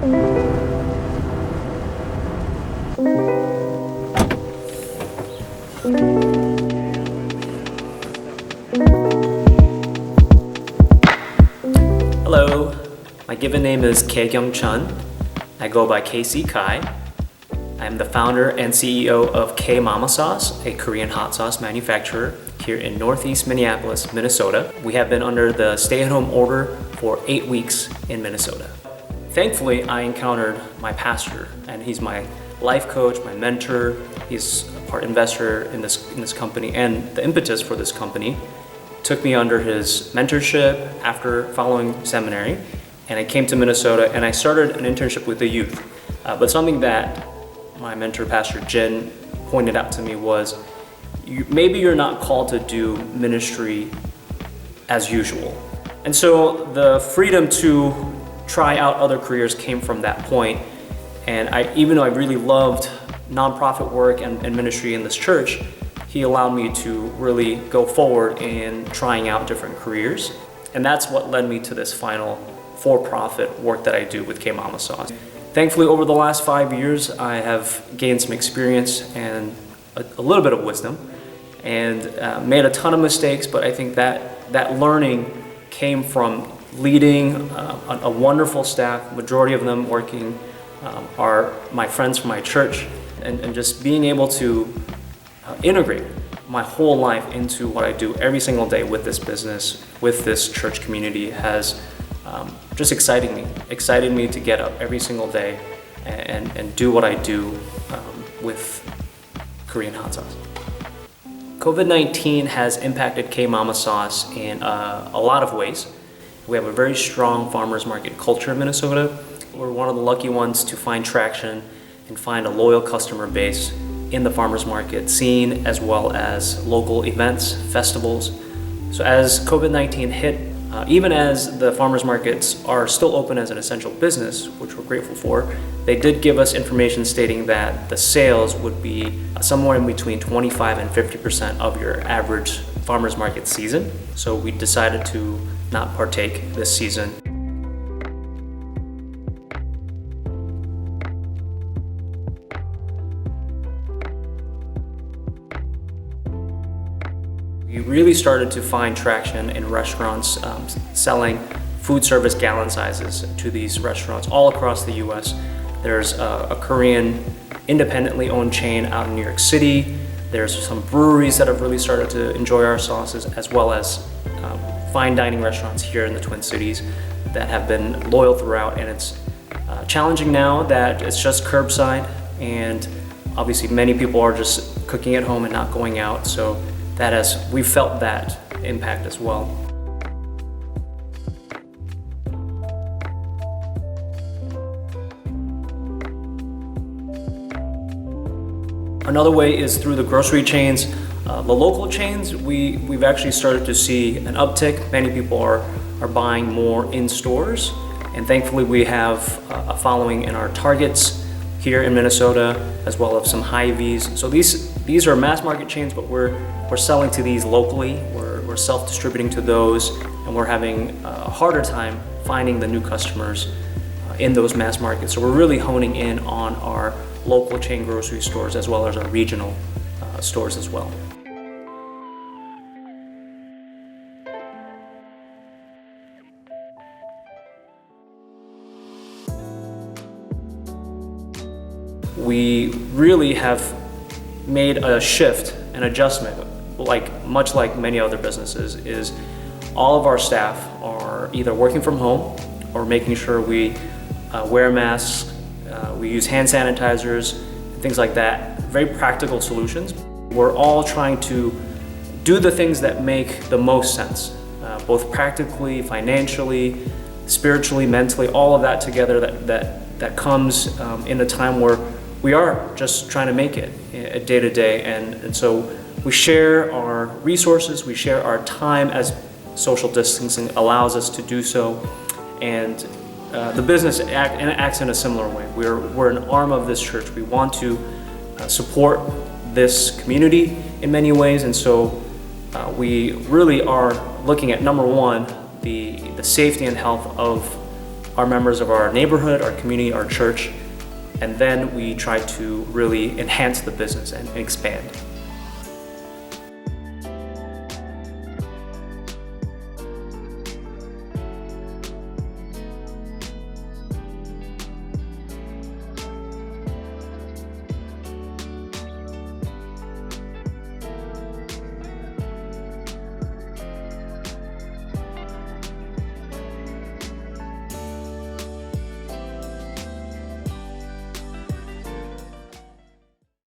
Hello, my given name is K Kyung Chun. I go by KC Kai. I'm the founder and CEO of K Mama Sauce, a Korean hot sauce manufacturer here in Northeast Minneapolis, Minnesota. We have been under the stay-at-home order for 8 weeks in Minnesota. Thankfully, I encountered my pastor, and he's my life coach, my mentor. He's a part investor in this company, and the impetus for this company took me under his mentorship after following seminary, and I came to Minnesota and I started an internship with the youth. But something that my mentor, Pastor Jin, pointed out to me was, maybe you're not called to do ministry as usual. And so the freedom to try out other careers came from that point. And even though I really loved nonprofit work and ministry in this church, he allowed me to really go forward in trying out different careers. And that's what led me to this final for-profit work that I do with K Mama Sauce. Thankfully, over the last 5 years, I have gained some experience and a little bit of wisdom, and made a ton of mistakes, but I think that learning came from leading a wonderful staff. Majority of them working are my friends from my church, and just being able to integrate my whole life into what I do every single day with this business, with this church community has just excited me to get up every single day and do what I do with Korean hot sauce. COVID-19 has impacted K Mama Sauce in a lot of ways. We have a very strong farmers market culture in Minnesota. We're one of the lucky ones to find traction and find a loyal customer base in the farmers market scene, as well as local events, festivals. So as COVID-19 hit, even as the farmers markets are still open as an essential business, which we're grateful for, they did give us information stating that the sales would be somewhere in between 25 and 50% of your average farmers market season. So we decided to not partake this season. We really started to find traction in restaurants selling food service gallon sizes to these restaurants all across the US. There's a Korean independently owned chain out in New York City. There's some breweries that have really started to enjoy our sauces, as well as fine dining restaurants here in the Twin Cities that have been loyal throughout. And it's challenging now that it's just curbside, and obviously many people are just cooking at home and not going out. So we felt that impact as well. Another way is through the grocery chains. The local chains, we've actually started to see an uptick. Many people are buying more in stores, and thankfully we have a following in our Targets here in Minnesota, as well as some Hy-Vees. So these are mass market chains, but we're selling to these locally. We're self-distributing to those, and we're having a harder time finding the new customers in those mass markets. So we're really honing in on our local chain grocery stores, as well as our regional stores as well. We really have made a shift, an adjustment, much like many other businesses, is all of our staff are either working from home or making sure we wear masks, we use hand sanitizers, things like that. Very practical solutions. We're all trying to do the things that make the most sense, both practically, financially, spiritually, mentally, all of that together that comes in a time where we are just trying to make it day to day. And so we share our resources, we share our time as social distancing allows us to do so. And the business acts in a similar way. We're an arm of this church. We want to support this community in many ways. And so we really are looking at, number one, the safety and health of our members of our neighborhood, our community, our church, and then we try to really enhance the business and expand.